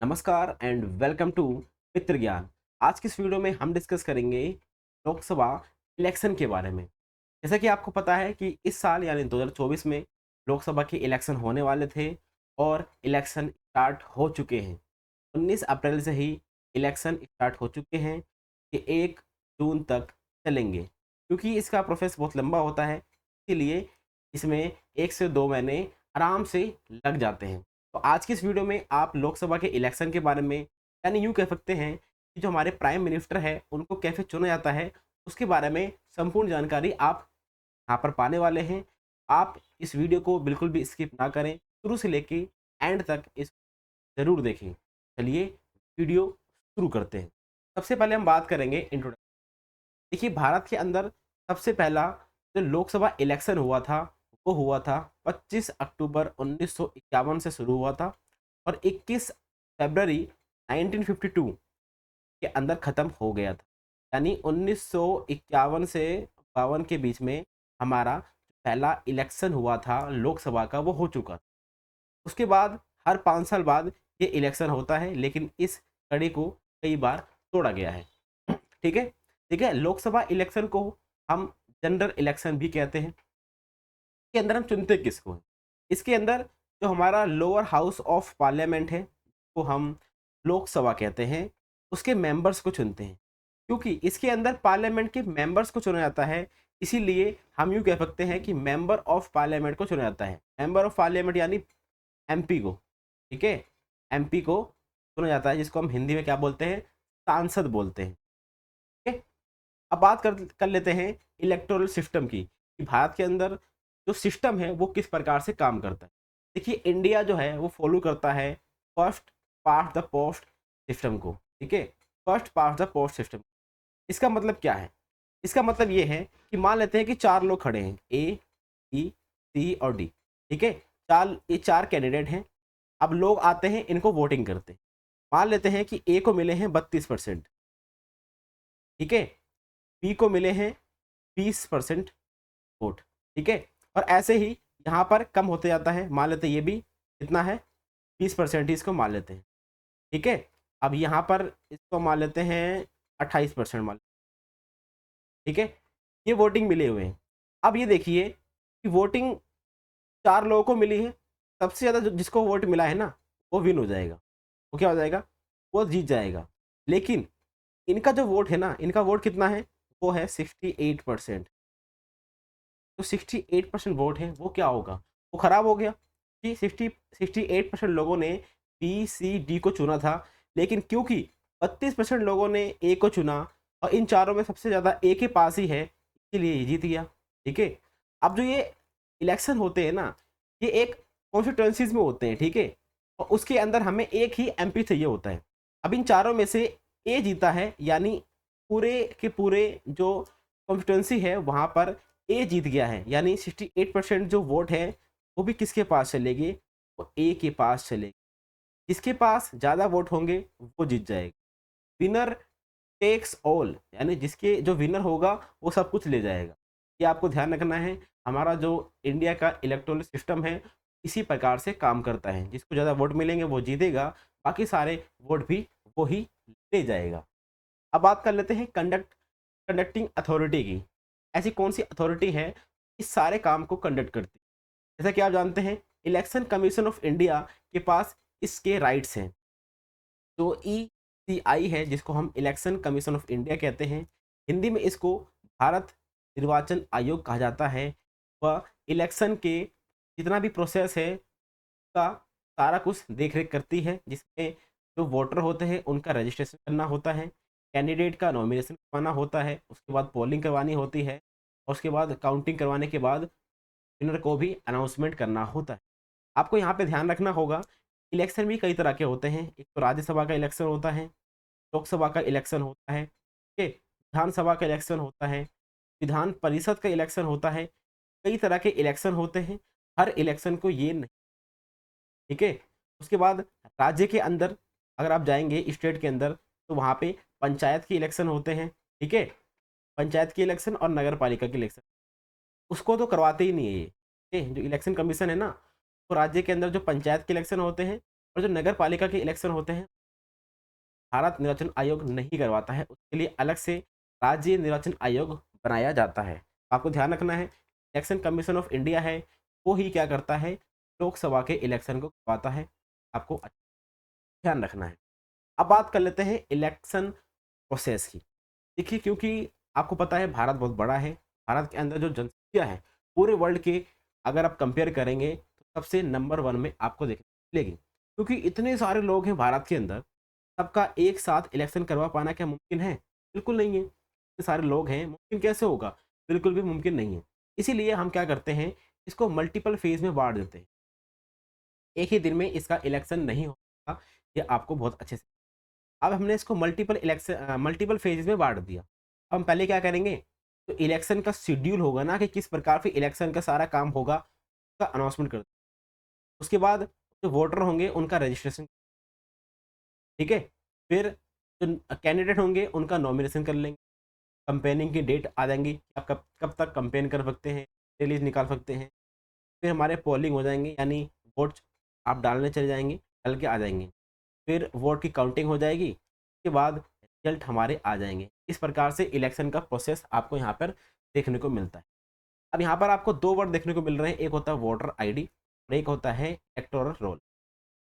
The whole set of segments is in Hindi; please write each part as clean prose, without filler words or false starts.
नमस्कार एंड वेलकम टू मित्र ज्ञान। आज की इस वीडियो में हम डिस्कस करेंगे लोकसभा इलेक्शन के बारे में। जैसा कि आपको पता है कि इस साल यानी 2024 में लोकसभा के इलेक्शन होने वाले थे और इलेक्शन स्टार्ट हो चुके हैं। 19 अप्रैल से ही इलेक्शन स्टार्ट हो चुके हैं कि 1 जून तक चलेंगे। क्योंकि इसका प्रोसेस बहुत लंबा होता है, इसीलिए इसमें 1 से 2 महीने आराम से लग जाते हैं। तो आज की इस वीडियो में आप लोकसभा के इलेक्शन के बारे में, यानी यूँ कह सकते हैं कि जो हमारे प्राइम मिनिस्टर है उनको कैसे चुना जाता है, उसके बारे में संपूर्ण जानकारी आप यहाँ पर पाने वाले हैं। आप इस वीडियो को बिल्कुल भी स्किप ना करें, शुरू से लेके एंड तक इस ज़रूर देखें। चलिए वीडियो शुरू करते हैं। सबसे पहले हम बात करेंगे इंट्रोडक्शन। देखिए, भारत के अंदर सबसे पहला जो लोकसभा इलेक्शन हुआ था, वो हुआ था 25 अक्टूबर 1951 से शुरू हुआ था और 21 फरवरी 1952 के अंदर ख़त्म हो गया था। यानी 1951 से 52 के बीच में हमारा पहला इलेक्शन हुआ था लोकसभा का, वो हो चुका था। उसके बाद हर 5 साल बाद ये इलेक्शन होता है, लेकिन इस कड़ी को कई बार तोड़ा गया है। ठीक है? ठीक है, लोकसभा इलेक्शन को हम जनरल इलेक्शन भी कहते हैं। इसके अंदर हम चुनते किसको हैं? इसके अंदर जो हमारा लोअर हाउस ऑफ पार्लियामेंट है, को हम लोकसभा कहते हैं, उसके मेंबर्स को चुनते हैं। क्योंकि इसके अंदर पार्लियामेंट के मेंबर्स को चुना जाता है, इसीलिए हम यूँ कह सकते हैं कि मेंबर ऑफ पार्लियामेंट को चुना जाता है। मेंबर ऑफ पार्लियामेंट यानी एमपी को, ठीक है? एमपी को चुना जाता है, जिसको हम हिंदी में क्या बोलते हैं? सांसद बोलते हैं। ठीक है? अब बात कर लेते हैं इलेक्टोरल सिस्टम की, कि भारत के अंदर जो सिस्टम है वो किस प्रकार से काम करता है। देखिए, इंडिया जो है वो फॉलो करता है first past the post system को। ठीक है, first past the post system. इसका मतलब क्या है? इसका मतलब ये है कि मान लेते हैं कि 4 लोग खड़े हैं, ए, बी, सी और डी। ठीक है, ये 4 कैंडिडेट हैं। अब लोग आते हैं, इनको वोटिंग करते हैं। मान लेते हैं कि ए को मिले हैं 32%, ठीक है, बी को मिले हैं 20% वोट, ठीक है, और ऐसे ही यहाँ पर कम होते जाता है। मान लेते हैं ये भी कितना है, 20% ही इसको मान लेते हैं, ठीक है। अब यहाँ पर इसको मान लेते हैं 28% मान, ठीक है। ये वोटिंग मिले हुए हैं। अब ये देखिए कि वोटिंग 4 लोगों को मिली है, सबसे ज़्यादा जिसको वोट मिला है ना, वो विन हो जाएगा, वो क्या हो जाएगा, वो जीत जाएगा। लेकिन इनका जो वोट है ना, इनका वोट कितना है, वो है 68%। जो 68% वोट है वो क्या होगा, वो खराब हो गया कि 68% लोगों ने बी सी डी को चुना था, लेकिन क्योंकि 32% लोगों ने ए को चुना और इन चारों में सबसे ज़्यादा ए के पास ही है, इसीलिए ये जीत गया। ठीक है, अब जो ये इलेक्शन होते हैं ना, ये एक कॉन्स्टिट्यूंसीज में होते हैं, ठीक है, और उसके अंदर हमें एक ही एमपी चाहिए होता है। अब इन चारों में से ए जीता है, यानी पूरे के पूरे जो कॉन्स्टिट्यूंसी है वहाँ पर ए जीत गया है, यानी 68% जो वोट है वो भी किसके पास चलेगी, वो ए के पास चलेगी। जिसके पास ज़्यादा वोट होंगे वो जीत जाएगा। विनर टेक्स ऑल, यानी जिसके जो विनर होगा वो सब कुछ ले जाएगा। ये आपको ध्यान रखना है। हमारा जो इंडिया का इलेक्टोरल सिस्टम है इसी प्रकार से काम करता है, जिसको ज़्यादा वोट मिलेंगे वो जीतेगा, बाकी सारे वोट भी वो ही ले जाएगा। अब बात कर लेते हैं कंडक्टिंग अथॉरिटी की। ऐसी कौन सी अथॉरिटी है इस सारे काम को कंडक्ट करती है? जैसा कि आप जानते हैं, इलेक्शन कमीशन ऑफ इंडिया के पास इसके राइट्स हैं। जो ईसीआई है, जिसको हम इलेक्शन कमीशन ऑफ इंडिया कहते हैं, हिंदी में इसको भारत निर्वाचन आयोग कहा जाता है। वह इलेक्शन के जितना भी प्रोसेस है का सारा कुछ देख रेख करती है, जिसमें जो वोटर होते हैं उनका रजिस्ट्रेशन करना होता है, कैंडिडेट का नॉमिनेशन करवाना होता है, उसके बाद पोलिंग करवानी होती है और उसके बाद काउंटिंग करवाने के बाद विनर को भी अनाउंसमेंट करना होता है। आपको यहाँ पे ध्यान रखना होगा, इलेक्शन भी कई तरह के होते हैं। एक तो राज्यसभा का इलेक्शन होता है, लोकसभा का इलेक्शन होता है, ठीक है, विधानसभा का इलेक्शन होता है, विधान परिषद का इलेक्शन होता है। कई तरह के इलेक्शन होते हैं, हर इलेक्शन को ये नहीं, ठीक है। उसके बाद राज्य के अंदर अगर आप जाएँगे स्टेट के अंदर, तो वहाँ पे पंचायत के इलेक्शन होते हैं, ठीक है। पंचायत के इलेक्शन और नगर पालिका के इलेक्शन, उसको तो करवाते ही नहीं है ये। ठीक है, जो इलेक्शन कमीशन है ना, तो राज्य के अंदर जो पंचायत के इलेक्शन होते हैं और जो नगर पालिका के इलेक्शन होते हैं, भारत निर्वाचन आयोग नहीं करवाता है, उसके लिए अलग से राज्य निर्वाचन आयोग बनाया जाता है। आपको ध्यान रखना है, इलेक्शन कमीशन ऑफ इंडिया है, वो ही क्या करता है, लोकसभा के इलेक्शन को करवाता है। आपको ध्यान रखना है। अब बात कर लेते हैं इलेक्शन प्रोसेस की। देखिए, क्योंकि आपको पता है भारत बहुत बड़ा है, भारत के अंदर जो जनसंख्या है पूरे वर्ल्ड के, अगर आप कंपेयर करेंगे तो सबसे नंबर 1 में आपको देखने को मिलेगी। क्योंकि इतने सारे लोग हैं भारत के अंदर, सबका एक साथ इलेक्शन करवा पाना क्या मुमकिन है? बिल्कुल नहीं है। इतने सारे लोग हैं, मुमकिन कैसे होगा? बिल्कुल भी मुमकिन नहीं है। इसीलिए हम क्या करते हैं, इसको मल्टीपल फेज़ में बाँट देते हैं। एक ही दिन में इसका इलेक्शन नहीं होगा, ये आपको बहुत अच्छे से। अब हमने इसको मल्टीपल फेजेस में बांट दिया। अब हम पहले क्या करेंगे, तो इलेक्शन का शेड्यूल होगा ना कि किस प्रकार से इलेक्शन का सारा काम होगा, उसका अनाउंसमेंट कर। उसके बाद जो वोटर होंगे उनका रजिस्ट्रेशन, ठीक है। फिर जो कैंडिडेट होंगे उनका नॉमिनेशन कर लेंगे। कंपेनिंग की डेट आ जाएंगी कि आप कब कब तक कंपेन कर सकते हैं, रिलीज निकाल सकते हैं। फिर हमारे पोलिंग हो जाएंगे, यानी वोट आप डालने चले जाएंगे, डाल के आ जाएंगे। फिर वोट की काउंटिंग हो जाएगी, उसके बाद रिजल्ट हमारे आ जाएंगे। इस प्रकार से इलेक्शन का प्रोसेस आपको यहाँ पर देखने को मिलता है। अब यहाँ पर आपको 2 वर्ड देखने को मिल रहे हैं, एक होता है वोटर आईडी और एक होता है इलेक्टोरल रोल,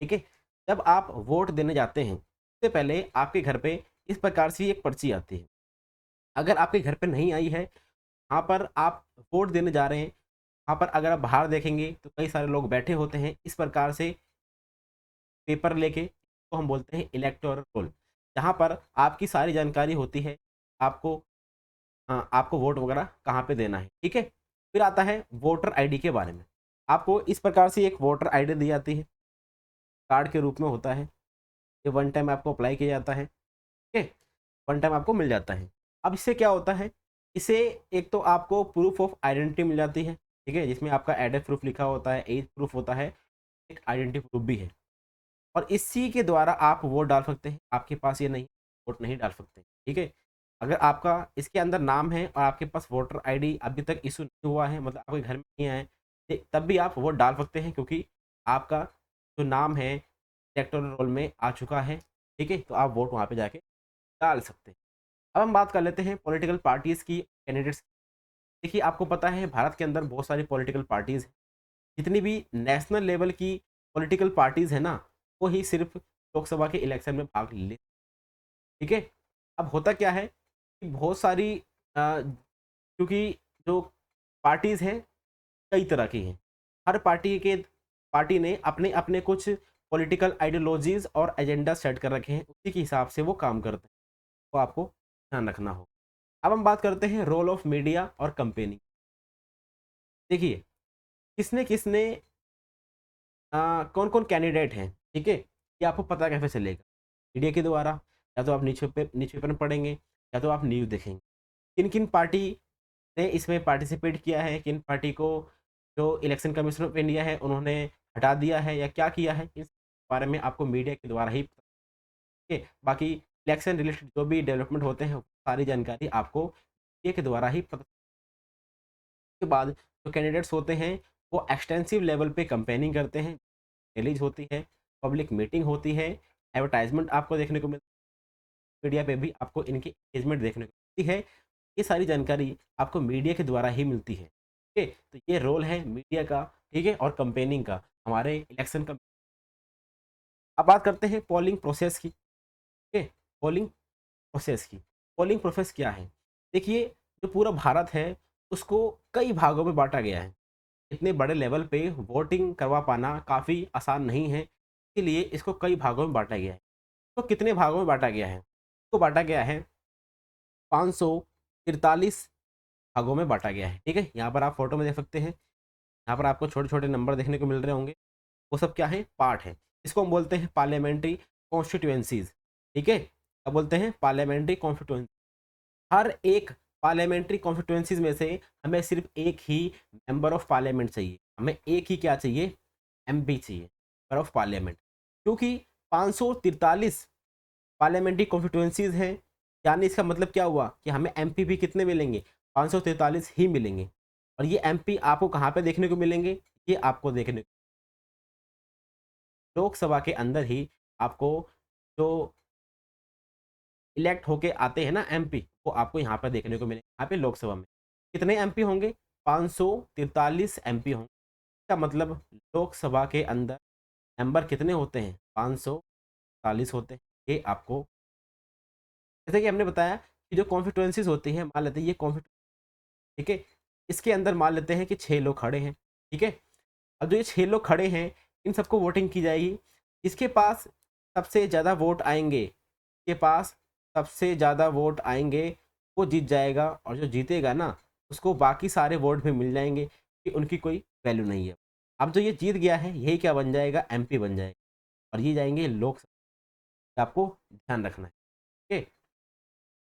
ठीक है। जब आप वोट देने जाते हैं, उससे पहले आपके घर पे इस प्रकार से एक पर्ची आती है। अगर आपके घर पे नहीं आई है, वहाँ पर आप वोट देने जा रहे हैं, वहाँ पर अगर आप बाहर देखेंगे तो कई सारे लोग बैठे होते हैं इस प्रकार से पेपर लेके, तो हम बोलते हैं इलेक्टोरल रोल, जहाँ पर आपकी सारी जानकारी होती है, आपको आपको वोट वगैरह कहाँ पे देना है, ठीक है। फिर आता है वोटर आईडी के बारे में। आपको इस प्रकार से एक वोटर आईडी दी जाती है, कार्ड के रूप में होता है। ये वन टाइम आपको अप्लाई किया जाता है, ठीक है। वन टाइम आपको मिल जाता है। अब इससे क्या होता है, इससे एक तो आपको प्रूफ ऑफ आइडेंटिटी मिल जाती है, ठीक है, जिसमें आपका एड्रेस प्रूफ लिखा होता है, एज प्रूफ होता है, एक आइडेंटिटी प्रूफ भी है। और इसी के द्वारा आप वोट डाल सकते हैं। आपके पास ये नहीं, वोट नहीं डाल सकते, ठीक है। अगर आपका इसके अंदर नाम है और आपके पास वोटर आईडी अभी तक इशू नहीं हुआ है, मतलब आपके घर में नहीं आया है, तब भी आप वोट डाल सकते हैं, क्योंकि आपका जो नाम है इलेक्टोरल रोल में आ चुका है, ठीक है। तो आप वोट वहाँ पे जाके डाल सकते हैं। अब हम बात कर लेते हैं पॉलिटिकल पार्टीज़ की, कैंडिडेट्स। देखिए, आपको पता है भारत के अंदर बहुत सारी पॉलिटिकल पार्टीज़ हैं। जितनी भी नेशनल लेवल की पॉलिटिकल पार्टीज़ हैं ना, वो ही सिर्फ लोकसभा के इलेक्शन में भाग ले, ठीक है। अब होता क्या है कि बहुत सारी क्योंकि जो पार्टीज़ हैं कई तरह की हैं। हर पार्टी ने अपने अपने कुछ पॉलिटिकल आइडियोलॉजीज़ और एजेंडा सेट कर रखे हैं, उसी के हिसाब से वो काम करते हैं। तो आपको ध्यान रखना होगा। अब हम बात करते हैं रोल ऑफ मीडिया और कंपेनिंग। देखिए, किसने किसने कौन-कौन कैंडिडेट हैं, ठीक है? ये आपको पता कैसे चलेगा? मीडिया के द्वारा, या तो आप न्यूज़पेपर में पढ़ेंगे, या तो आप न्यूज़ देखेंगे। किन-किन पार्टी ने इसमें पार्टिसिपेट किया है, किन पार्टी को जो इलेक्शन कमीशन ऑफ इंडिया है उन्होंने हटा दिया है या क्या किया है, इस बारे में आपको मीडिया के द्वारा ही ठीक है। बाकी इलेक्शन रिलेटेड जो भी डेवलपमेंट होते हैं, सारी जानकारी आपको मीडिया के द्वारा ही पता। के बाद जो कैंडिडेट्स होते हैं वो एक्सटेंसिव लेवल पे कैंपेनिंग करते हैं, रिलीज होती है, पब्लिक मीटिंग होती है, एडवर्टाइजमेंट आपको देखने को मिलती है, मीडिया पे भी आपको इनकी एंगेजमेंट देखने को मिलती है। ये सारी जानकारी आपको मीडिया के द्वारा ही मिलती है, ठीक है। तो ये रोल है मीडिया का, ठीक है, और कैंपेनिंग का हमारे इलेक्शन का। अब बात करते हैं पोलिंग प्रोसेस की, ठीक है। पोलिंग प्रोसेस की, पोलिंग प्रोसेस क्या है? देखिए, जो पूरा भारत है उसको कई भागों में बांटा गया है। इतने बड़े लेवल पे वोटिंग करवा पाना काफ़ी आसान नहीं है, इसीलिए इसको कई भागों में बाँटा गया है। तो कितने भागों में बाँटा गया है? इसको बाँटा गया है 543 भागों में बाँटा गया है, ठीक है? यहाँ पर आप फ़ोटो में देख सकते हैं, यहाँ पर आपको छोटे-छोटे नंबर देखने को मिल रहे होंगे, वो सब क्या है? पार्ट है। इसको हम बोलते हैं पार्लियामेंट्री कॉन्स्टिट्यूएंसीज़, ठीक है? क्या बोलते हैं? Parliamentary constituency. हर एक पार्लियामेंट्री कॉन्स्टिट्यूएंसीज़ में से हमें सिर्फ़ एक ही मेंबर ऑफ पार्लियामेंट चाहिए। हमें एक ही क्या चाहिए? एमपी चाहिए, मेंबर ऑफ पार्लियामेंट। क्योंकि 543 पार्लियामेंट्री कॉन्स्टिट्यूएंसीज़ हैं, यानी इसका मतलब क्या हुआ कि हमें एमपी भी कितने मिलेंगे? 543 ही मिलेंगे। और ये एमपी आपको कहाँ पे देखने को मिलेंगे? ये आपको देखने लोकसभा के अंदर ही आपको जो इलेक्ट होके आते हैं ना एमपी, वो आपको यहाँ पर देखने को मिले। यहाँ पे लोकसभा में कितने एमपी होंगे? 543 एमपी होंगे। इसका मतलब लोकसभा के अंदर मेंबर कितने होते हैं? 540 होते हैं। ये आपको, जैसे कि हमने बताया कि जो कॉन्स्टिट्यूएंसीज होती हैं, मान लेते हैं ये कॉन्स्टिट्यूंसी, ठीक है, इसके अंदर मान लेते हैं कि 6 लोग खड़े हैं, ठीक है। अब जो ये 6 लोग खड़े हैं, इन सबको वोटिंग की जाएगी। इसके पास सबसे ज़्यादा वोट आएंगे, के पास सबसे ज़्यादा वोट आएंगे, वो जीत जाएगा। और जो जीतेगा ना, उसको बाकी सारे वोट भी मिल जाएंगे कि उनकी कोई वैल्यू नहीं है। अब जो ये जीत गया है, यही क्या बन जाएगा? एमपी बन जाएगा, और ये जाएंगे लोकसभा। आपको ध्यान रखना है, ठीक है।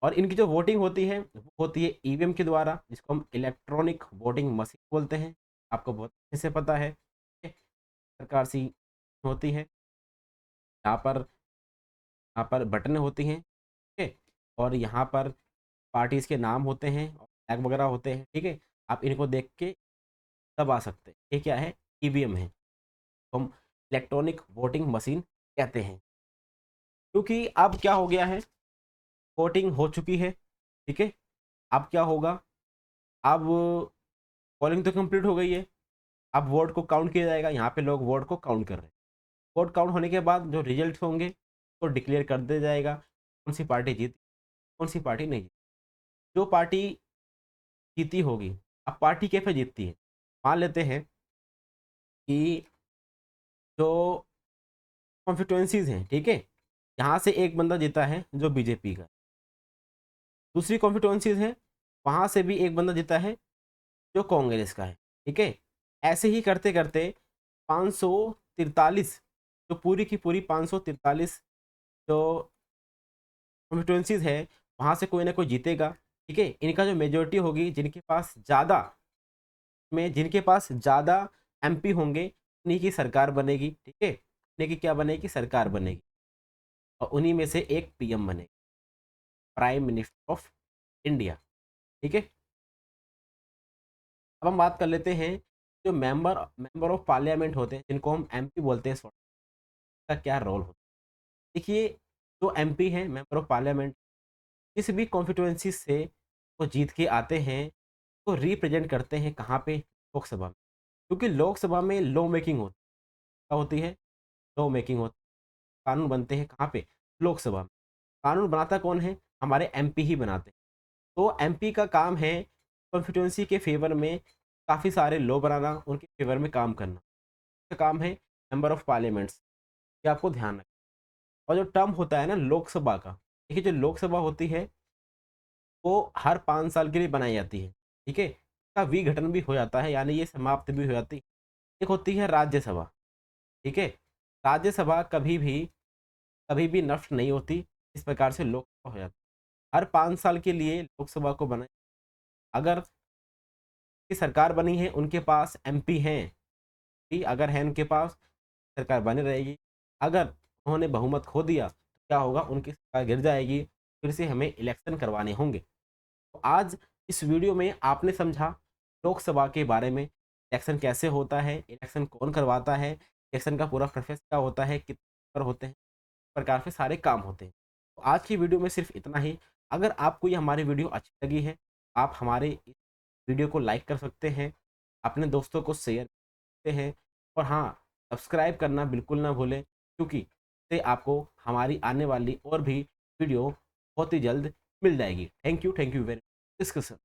और इनकी जो वोटिंग होती है, वो होती है ईवीएम के द्वारा, जिसको हम इलेक्ट्रॉनिक वोटिंग मशीन बोलते हैं। आपको बहुत अच्छे से पता है, ठीक है? प्रकार से होती है। यहाँ पर बटन होती हैं, ठीक है। और यहाँ पर पार्टीज के नाम होते हैं और टैग वगैरह होते हैं, ठीक है। आप इनको देख के दबा सकते हैं। ये क्या है? ईवीएम है, तो हम इलेक्ट्रॉनिक वोटिंग मशीन कहते हैं। क्योंकि अब क्या हो गया है, वोटिंग हो चुकी है, ठीक है। अब क्या होगा? अब पोलिंग तो कंप्लीट हो गई है, अब वोट को काउंट किया जाएगा। यहाँ पे लोग वोट को काउंट कर रहे हैं। वोट काउंट होने के बाद जो रिजल्ट होंगे, तो डिक्लेयर कर दिया जाएगा कौन सी पार्टी जीती, कौन सी पार्टी नहीं जीती। जो पार्टी जीती होगी, अब पार्टी कैसे जीतती है? मान लेते हैं कि जो कॉन्स्टिट्यूएंसीज हैं, ठीक है, यहाँ से एक बंदा जीता है जो बीजेपी का, दूसरी कॉन्स्टिट्यूएंसीज है, वहाँ से भी एक बंदा जीता है जो कांग्रेस का है, ठीक है। ऐसे ही करते करते 543, जो पूरी की पूरी 543 जो कॉन्स्टिट्यूएंसीज है, वहाँ से कोई ना कोई जीतेगा, ठीक है। इनका जो मेजोरिटी होगी, जिनके पास ज़्यादा एमपी होंगे, उन्हीं की सरकार बनेगी, ठीक है। उन्हीं की क्या बनेगी? सरकार बनेगी। और उन्हीं में से एक पीएम बनेगी, प्राइम मिनिस्टर ऑफ इंडिया, ठीक है। अब हम बात कर लेते हैं जो मेंबर ऑफ पार्लियामेंट होते हैं, जिनको हम एमपी बोलते हैं, का क्या रोल होता है। देखिए, जो एमपी हैं, मेंबर ऑफ पार्लियामेंट, किसी भी कॉन्स्टिट्यूएंसी से वो जीत के आते हैं, तो रिप्रेजेंट करते हैं कहाँ पे? लोकसभा में। क्योंकि लोकसभा में लॉ मेकिंग क्या होती है? लॉ मेकिंग होती है। कानून बनते हैं कहाँ पे? लोकसभा में। कानून बनाता कौन है? हमारे एमपी ही बनाते हैं। तो एमपी का काम है कॉन्स्टिट्यूएंसी के फेवर में काफ़ी सारे लॉ बनाना, उनके फेवर में काम करना। उसका काम है मेंबर ऑफ पार्लियामेंट्स, ये आपको ध्यान रखना। और जो टर्म होता है ना लोकसभा का, देखिए जो लोकसभा होती है, वो हर 5 साल के लिए बनाई जाती है, ठीक है। इसका विघटन भी हो जाता है, यानी ये समाप्त भी हो जाती है। एक होती है राज्यसभा, ठीक है। राज्यसभा कभी भी नष्ट नहीं होती। इस प्रकार से लोकसभा हो जाती है। हर 5 साल के लिए लोकसभा को बनाए। अगर की सरकार बनी है, उनके पास एमपी हैं, ठीक, अगर है उनके पास, सरकार बनी रहेगी। अगर उन्होंने बहुमत खो दिया, तो क्या होगा? उनकी सरकार गिर जाएगी, फिर से हमें इलेक्शन करवाने होंगे। तो आज इस वीडियो में आपने समझा लोकसभा के बारे में, इलेक्शन कैसे होता है, इलेक्शन कौन करवाता है, इलेक्शन का पूरा प्रोसेस क्या होता है, कितने पर होते हैं, इस प्रकार से सारे काम होते हैं। तो आज की वीडियो में सिर्फ इतना ही। अगर आपको ये हमारी वीडियो अच्छी लगी है, आप हमारे इस वीडियो को लाइक कर सकते हैं, अपने दोस्तों को शेयर करते हैं, और हाँ, सब्सक्राइब करना बिल्कुल ना भूलें, क्योंकि इससे आपको हमारी आने वाली और भी वीडियो बहुत ही जल्द मिल जाएगी। Thank you very much discussion.